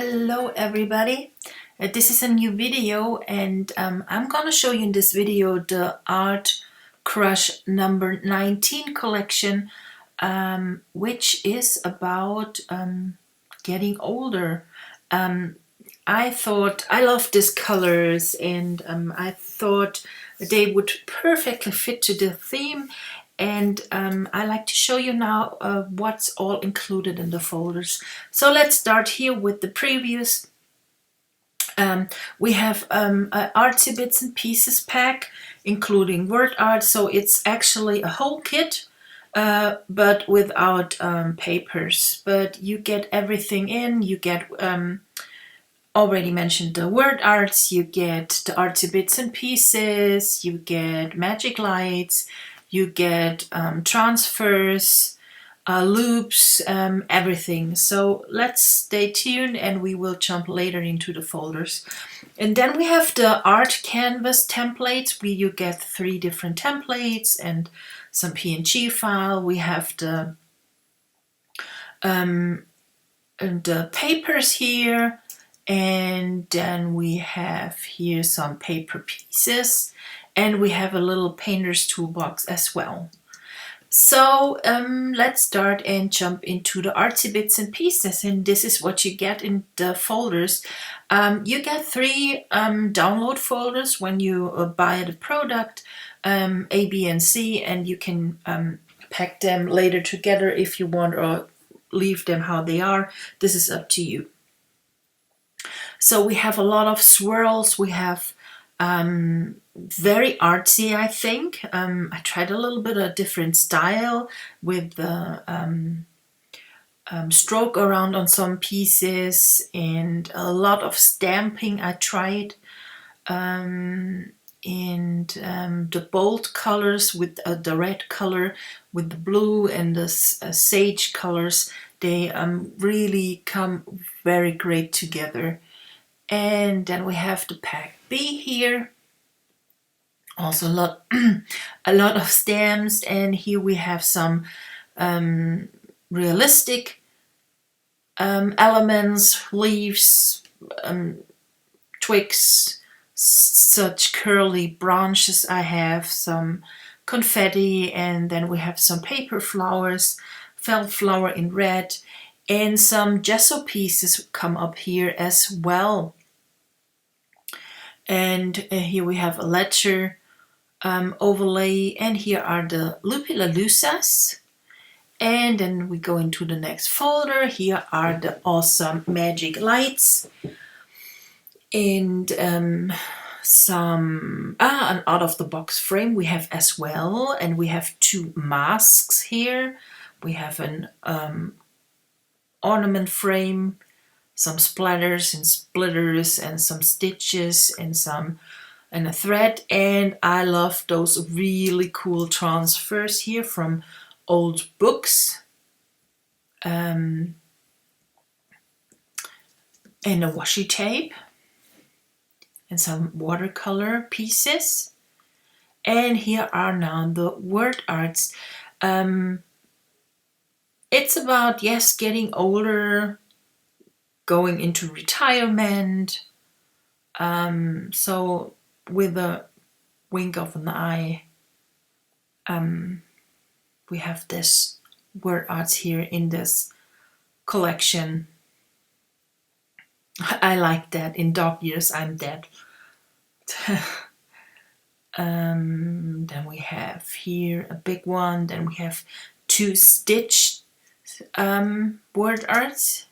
Hello everybody, this is a new video and I'm gonna show you in this video the ArtCrush number 19 collection, which is about getting older. I thought I love these colors and I thought they would perfectly fit to the theme, and I like to show you now what's all included in the folders. So let's start here with the previews. We have an artsy bits and pieces pack including word art, so it's actually a whole kit but without papers, but you get everything in. You get already mentioned the word arts, you get the artsy bits and pieces, you get magic lights, you get transfers, loops, everything. So let's stay tuned and we will jump later into the folders. And then we have the art canvas templates, where you get 3 different templates and some PNG file. We have the papers here, and then we have here some paper pieces, and we have a little painter's toolbox as well. So let's start and jump into the artsy bits and pieces, and this is what you get in the folders. You get 3 download folders when you buy the product, A, B, and C, and you can pack them later together if you want, or leave them how they are. This is up to you. So we have a lot of swirls. We have very artsy, I think. I tried a little bit of different style with the stroke around on some pieces, and a lot of stamping I tried. And the bold colors with the red color with the blue and the sage colors, they really come very great together. And then we have the pack B here, also a lot of stamps, and here we have some realistic elements, leaves, twigs, such curly branches. I have some confetti, and then we have some paper flowers, felt flower in red, and some gesso pieces come up here as well. And here we have a ledger overlay, and here are the Lupilalusas. And then we go into the next folder. Here are the awesome magic lights, and some an out of the box frame we have as well, and we have 2 masks here. We have an ornament frame, some splatters and splitters, and some stitches, and a thread. And I love those really cool transfers here from old books, and a washi tape, and some watercolor pieces. And here are now the word arts. It's about, yes, getting older, going into retirement. So with a wink of an eye, we have this word arts here in this collection. I like that. In dog years I'm dead. Then we have here a big one. Then we have 2 stitched word arts.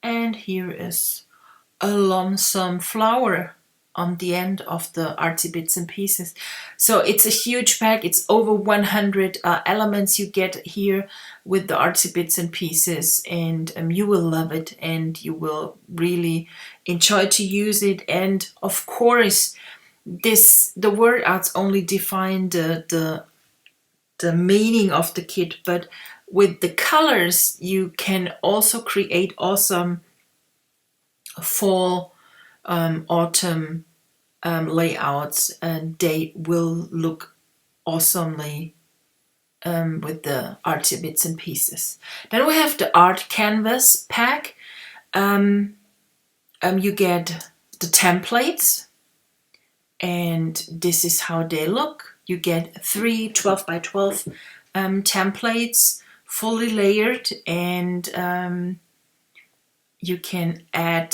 And here is a lonesome flower on the end of the artsy bits and pieces. So it's a huge pack. It's over 100 elements you get here with the artsy bits and pieces, and you will love it, and you will really enjoy to use it. And of course, the word arts only define the meaning of the kit, but with the colors you can also create awesome fall, autumn layouts, and they will look awesomely with the artsy bits and pieces. Then we have the art canvas pack. you get the templates, and this is how they look. You get 3 12 by 12 templates, fully layered, and you can add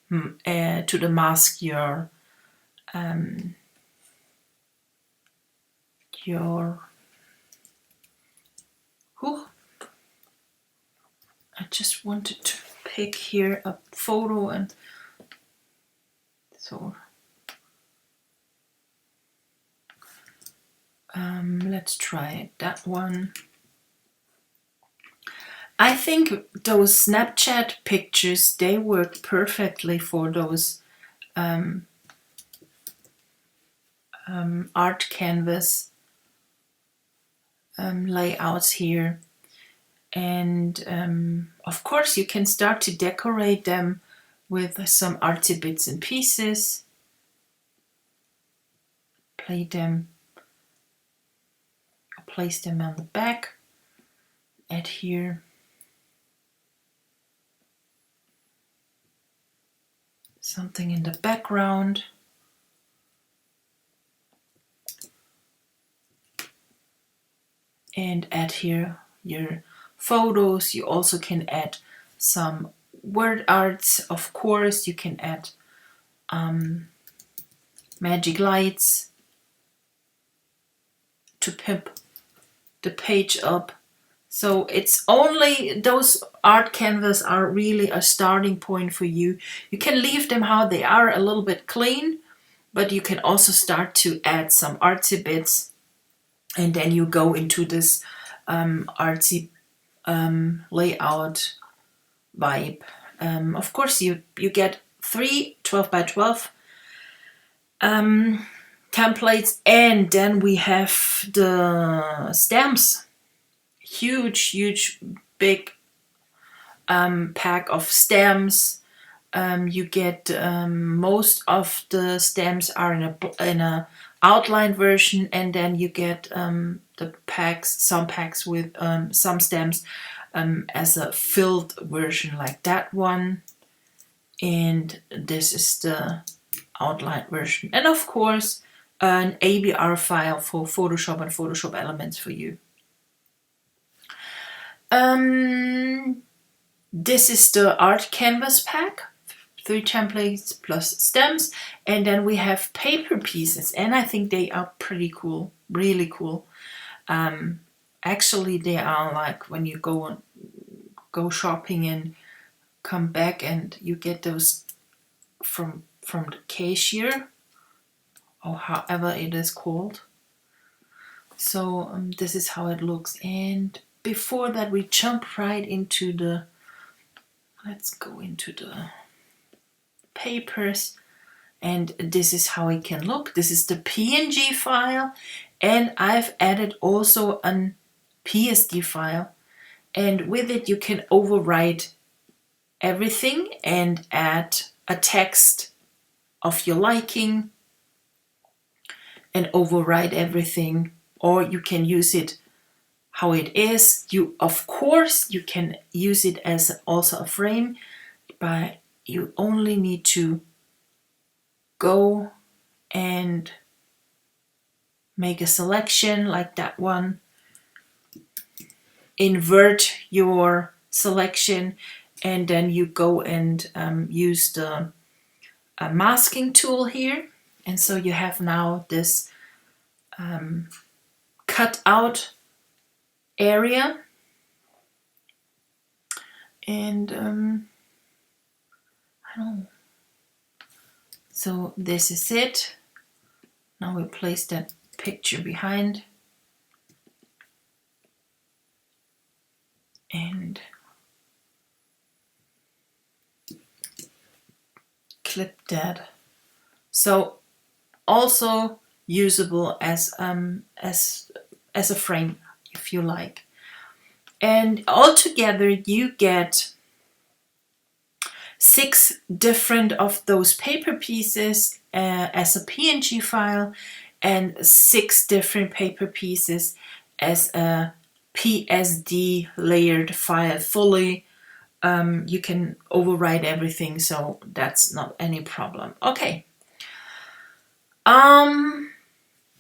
to the mask your I just wanted to pick here a photo, and so let's try that one. I think those Snapchat pictures, they work perfectly for those art canvas layouts here. And of course you can start to decorate them with some artsy bits and pieces. Place them on the back. Add here something in the background. And add here your photos. You also can add some word arts. Of course, you can add magic lights to pimp the page up. So it's only those art canvas are really a starting point for you. You can leave them how they are, a little bit clean, but you can also start to add some artsy bits, and then you go into this artsy layout vibe. Of course, you get 3 12 by 12 templates, and then we have the stamps. Huge big pack of stamps. You get most of the stamps are in a outline version, and then you get some packs with some stamps as a filled version, like that one. And this is the outline version, and of course an ABR file for Photoshop and Photoshop Elements for you. This is the art canvas pack, 3 templates plus stems, and then we have paper pieces, and I think they are pretty cool, really cool. Actually, they are like when you go shopping and come back, and you get those from the cashier, or however it is called. So this is how it looks. And before that, we jump right into let's go into the papers, and this is how it can look. This is the PNG file, and I've added also an PSD file, and with it you can overwrite everything and add a text of your liking and overwrite everything, or you can use it how it is. Of course you can use it as also a frame, but you only need to go and make a selection like that one, invert your selection, and then you go and use the masking tool here, and so you have now this cut out area. And I don't know. So this is it. Now we place that picture behind and clip that. So also usable as a frame if you like. And altogether you get 6 different of those paper pieces as a PNG file, and 6 different paper pieces as a PSD layered file, fully you can overwrite everything, so that's not any problem. Okay.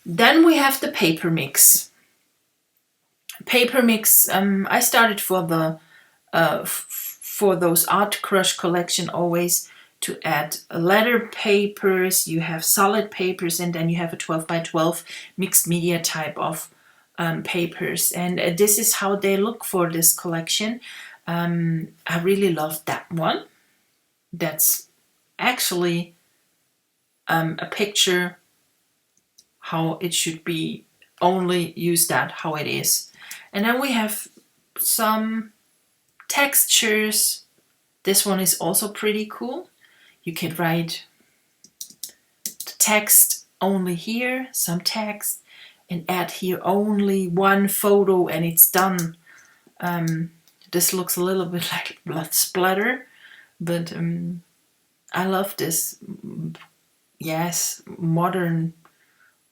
Then we have the paper mix. Paper mix. I started for the for those ArtCrush collection always to add letter papers. You have solid papers, and then you have a 12 by 12 mixed media type of papers. And this is how they look for this collection. I really love that one. That's actually a picture how it should be. Only use that how it is. And then we have some textures. This one is also pretty cool. You can write the text only here, some text, and add here only one photo, and it's done. This looks a little bit like blood splatter, but I love this. Yes, modern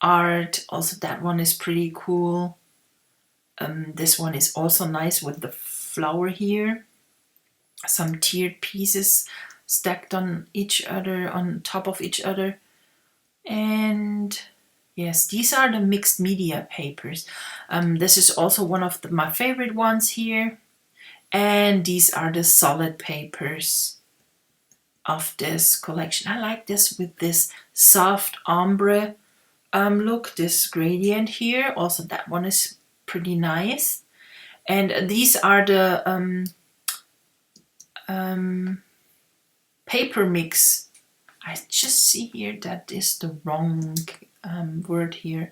art. Also, that one is pretty cool. This one is also nice with the flower here. Some tiered pieces stacked on each other, on top of each other. And yes, these are the mixed media papers. This is also one of my favorite ones here. And these are the solid papers of this collection. I like this with this soft ombre look, this gradient here. Also, that one is pretty nice. And these are the paper mix. I just see here that is the wrong word here,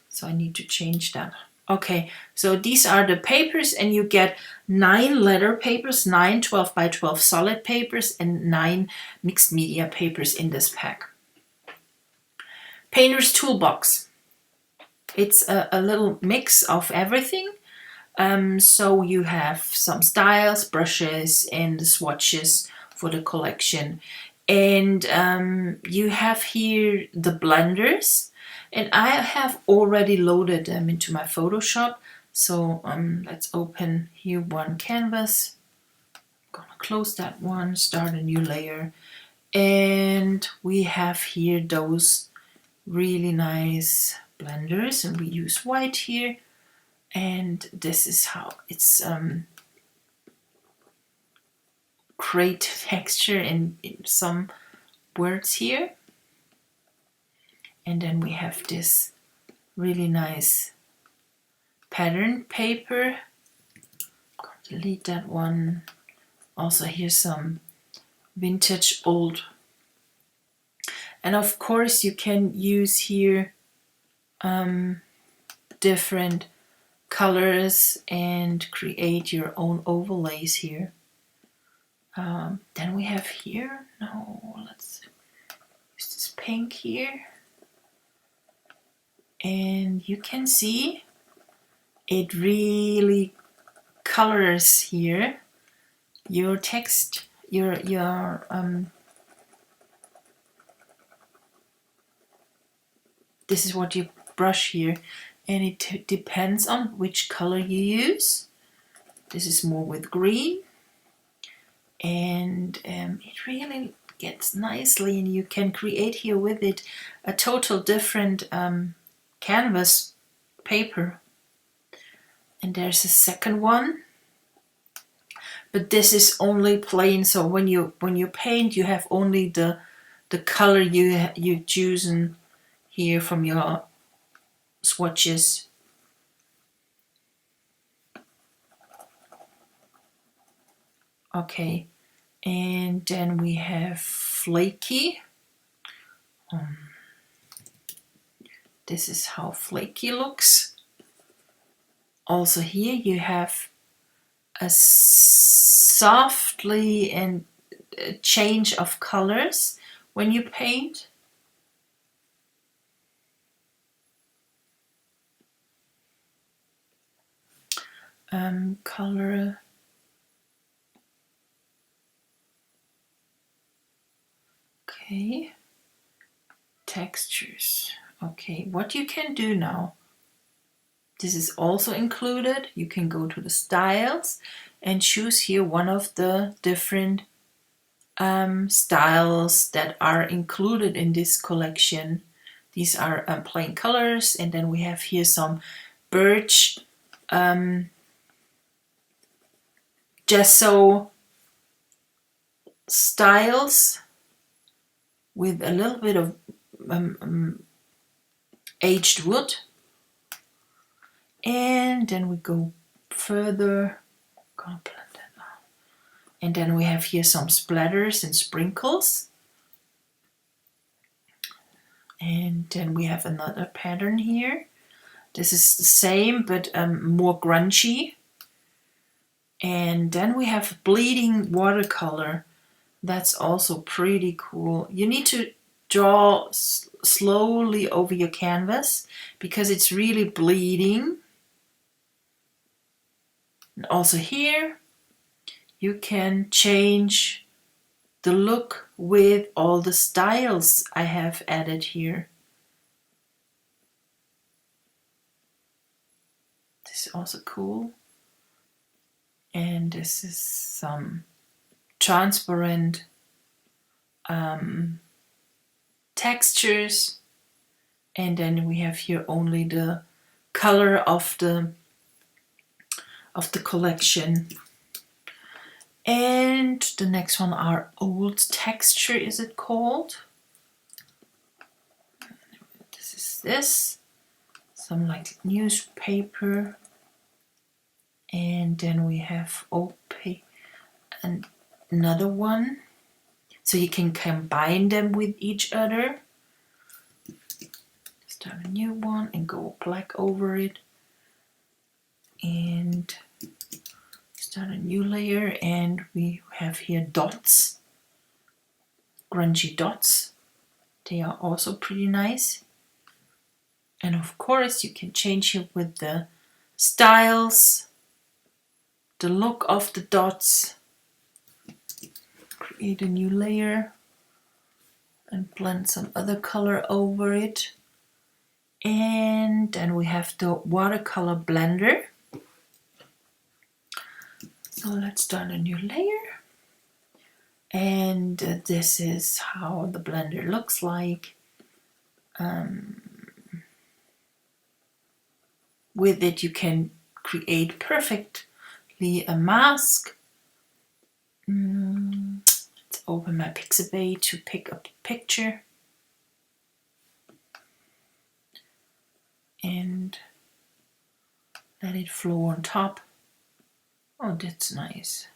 so I need to change that. Okay, so these are the papers, and you get 9 letter papers, 9 12 by 12 solid papers, and 9 mixed media papers in this pack. Painter's Toolbox. It's a little mix of everything. So you have some styles, brushes, and swatches for the collection. And you have here the blenders. And I have already loaded them into my Photoshop. So let's open here one canvas. I'm gonna close that one, start a new layer. And we have here those really nice blenders, and we use white here. And this is how it's great texture in some words here. And then we have this really nice pattern paper. I'm going to delete that one. Also here's some vintage old. And of course you can use here different colors and create your own overlays here. Then we have here, let's use this pink here. And you can see it really colors here your text, your this is what you brush here, and it depends on which color you use. This is more with green, and it really gets nicely, and you can create here with it a total different canvas paper. And there's a second one, but this is only plain. So when you paint, you have only the color you chosen here from your swatches. Okay, and then we have flaky. This is how flaky looks. Also here you have a softly and a change of colors when you paint. Color. Okay. Textures. Okay, what you can do now, This is also included. You can go to the styles and choose here one of the different styles that are included in this collection. These are plain colors, and then we have here some birch gesso styles with a little bit of aged wood. And then we go further. Gonna blend that out. And then we have here some splatters and sprinkles. And then we have another pattern here. This is the same, but more grungy. And then we have bleeding watercolor. That's also pretty cool. You need to draw slowly over your canvas because it's really bleeding. And also here, you can change the look with all the styles I have added here. This is also cool. And this is some transparent textures. And then we have here only the color of the collection. And the next one are old texture, is it called? This is this. Some like newspaper. And then we have opaque and another one. So you can combine them with each other. Start a new one and go black over it. And start a new layer, and we have here dots, grungy dots. They are also pretty nice. And of course you can change it with the styles, the look of the dots. Create a new layer and blend some other color over it. And then we have the watercolor blender. So let's start a new layer. And this is how the blender looks like. With it you can create perfectly a mask. Let's open my Pixabay to pick up the picture. And let it flow on top. Oh, that's nice.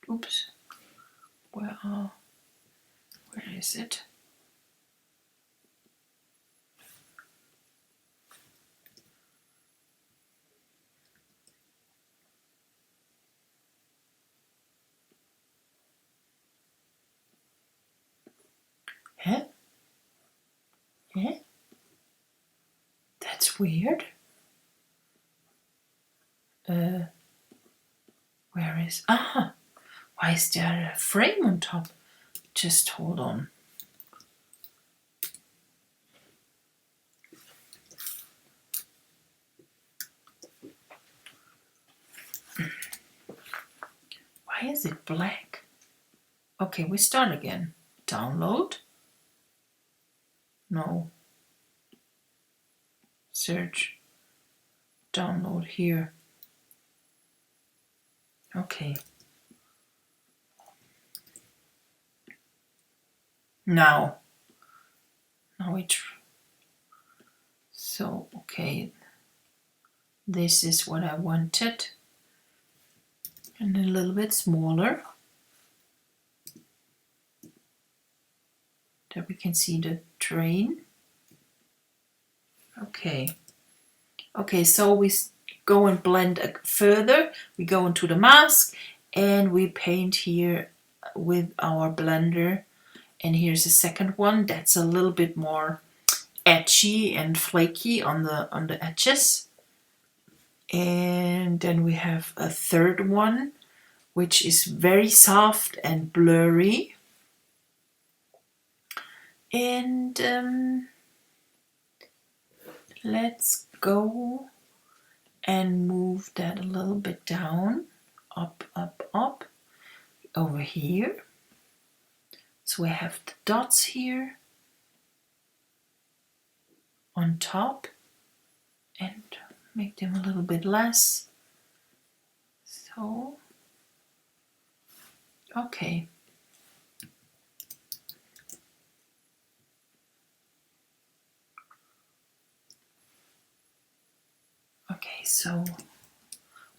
Oops. Well, where is it? Huh? Huh? That's weird. Where is... Ah! Why is there a frame on top? Just hold on. Why is it black? Okay, we start again. Download. No. Search. Download here. Okay. Now it. So, okay. This is what I wanted. And a little bit smaller. There we can see the train. Okay. Okay, so we go and blend further. We go into the mask and we paint here with our blender. And here's the second one. That's a little bit more edgy and flaky on the edges. And then we have a third one which is very soft and blurry. And let's go and move that a little bit down, up, up, up, over here. So we have the dots here on top, and make them a little bit less. So, okay. Okay, so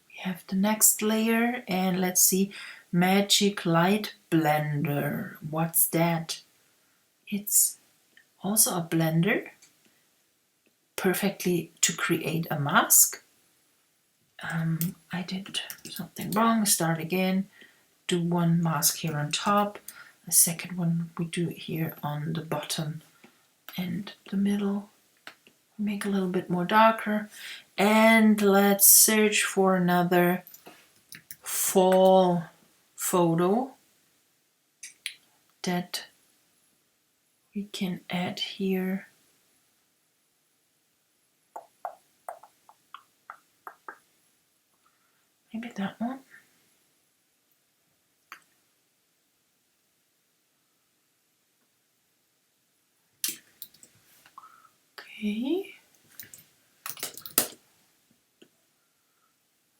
we have the next layer, and let's see, Magic Light Blender. What's that? It's also a blender, perfectly to create a mask. I did something wrong, start again, do one mask here on top, the second one we do it here on the bottom and the middle. Make a little bit more darker, and let's search for another fall photo that we can add here. Maybe that one. Okay.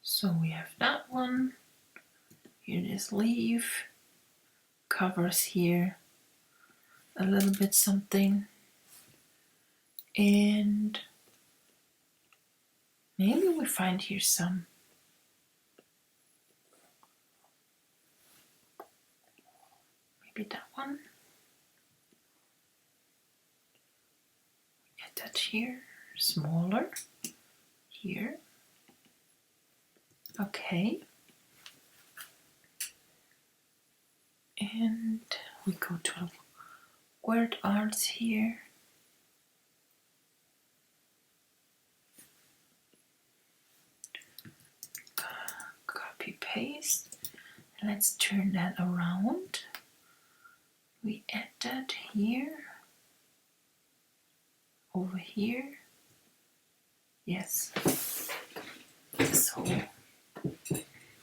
So we have that one. Here this leaf. Covers here a little bit something. And maybe we find here some. Maybe that one. Get that here, smaller, here. Okay. And we go to word arts here. Copy paste. Let's turn that around. We add that here. Over here. Yes. So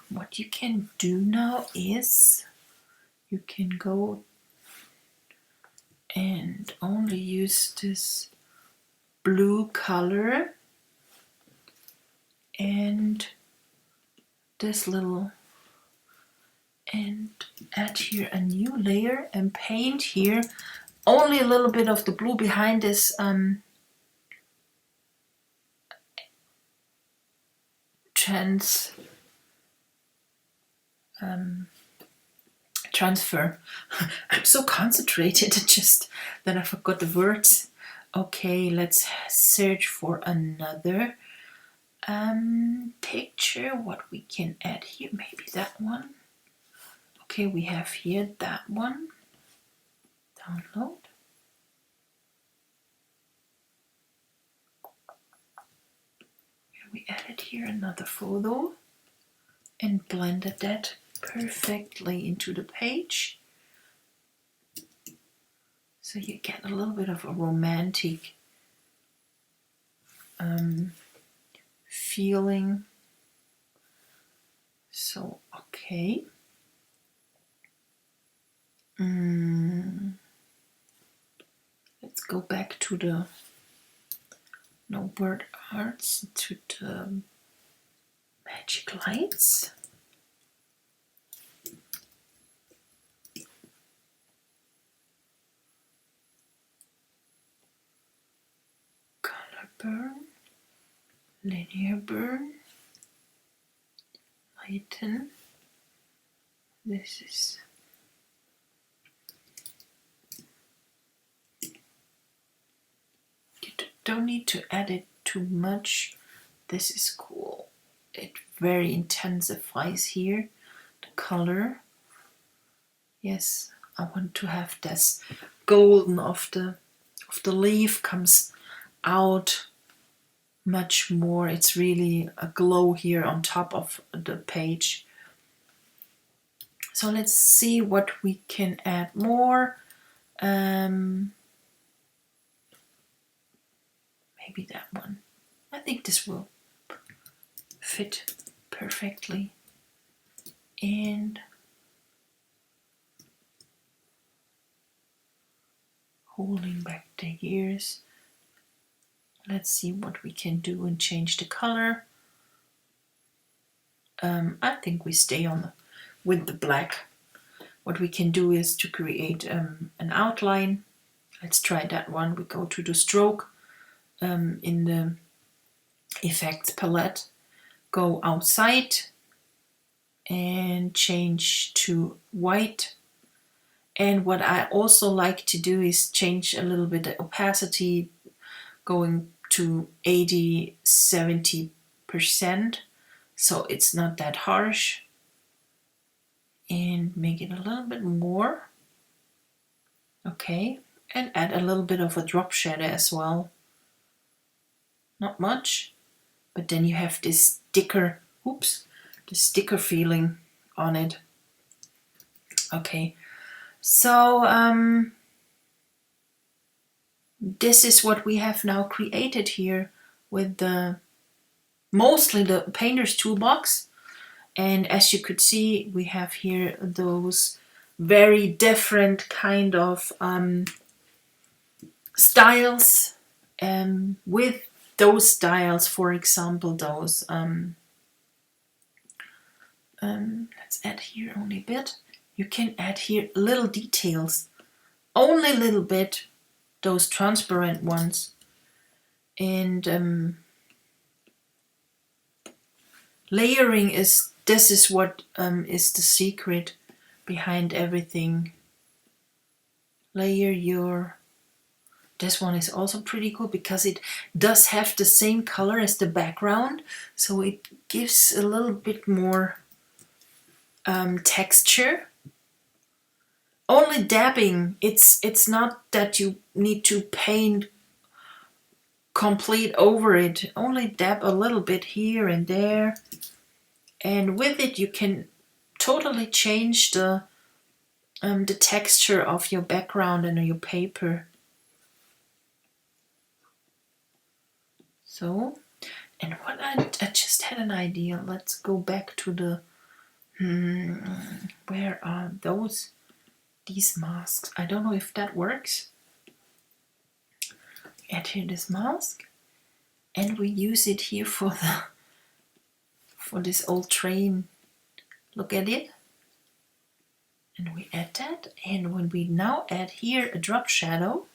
what you can do now is you can go and only use this blue color and this little, and add here a new layer and paint here only a little bit of the blue behind this transfer. I'm so concentrated just that I forgot the words. Okay, let's search for another picture. What we can add here, maybe that one. Okay, we have here that one. Download. We added here another photo and blended that perfectly into the page. So you get a little bit of a romantic feeling. So, okay. Let's go back to the word arts, to the magic lights. Color burn, linear burn, lighten. This is don't need to add it too much. This is cool. It very intensifies here the color. Yes, I want to have this golden of the leaf comes out much more. It's really a glow here on top of the page. So let's see what we can add more. Maybe that one. I think this will fit perfectly. And holding back the ears. Let's see what we can do and change the color. I think we stay on with the black. What we can do is to create an outline. Let's try that one. We go to the stroke in the effects palette, go outside and change to white. And what I also like to do is change a little bit the opacity, going to 80–70%, so it's not that harsh, and make it a little bit more. Okay, and add a little bit of a drop shadow as well. Not much, but then you have this sticker, the sticker feeling on it. Okay, so this is what we have now created here with mostly the painter's toolbox. And as you could see, we have here those very different kind of styles. With those styles, for example, those let's add here only a bit. You can add here little details, only a little bit, those transparent ones. And layering is what is the secret behind everything. Layer your. This one is also pretty cool because it does have the same color as the background, so it gives a little bit more texture. Only dabbing. It's not that you need to paint complete over it. Only dab a little bit here and there, and with it you can totally change the texture of your background and your paper. So, and what I just had an idea. Let's go back to the where are these masks? I don't know if that works. Add here this mask, and we use it here for this old train. Look at it. And we add that, and when we now add here a drop shadow,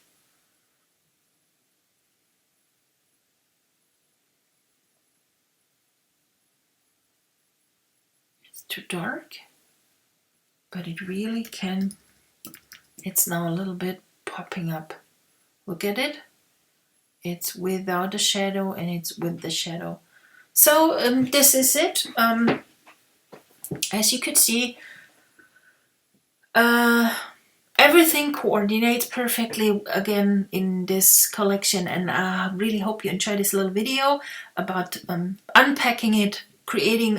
it's too dark, but it really can, it's now a little bit popping up. Look at it. It's without a shadow and it's with the shadow. So this is it. As you could see, everything coordinates perfectly again in this collection, and I really hope you enjoyed this little video about unpacking it, creating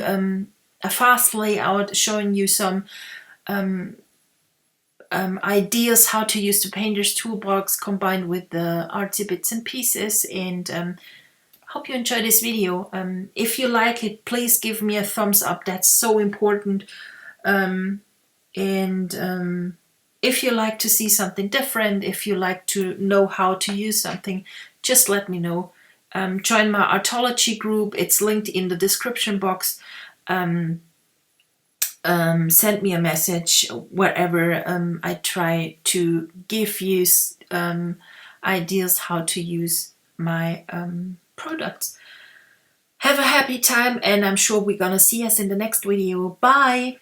a fast layout, showing you some ideas how to use the painter's toolbox combined with the artsy bits and pieces, and hope you enjoy this video. If you like it, please give me a thumbs up. That's so important. If you like to see something different, if you like to know how to use something, just let me know. Join my Artology group. It's linked in the description box. Send me a message wherever. I try to give you ideas how to use my products. Have a happy time, and I'm sure we're gonna see us in the next video. Bye!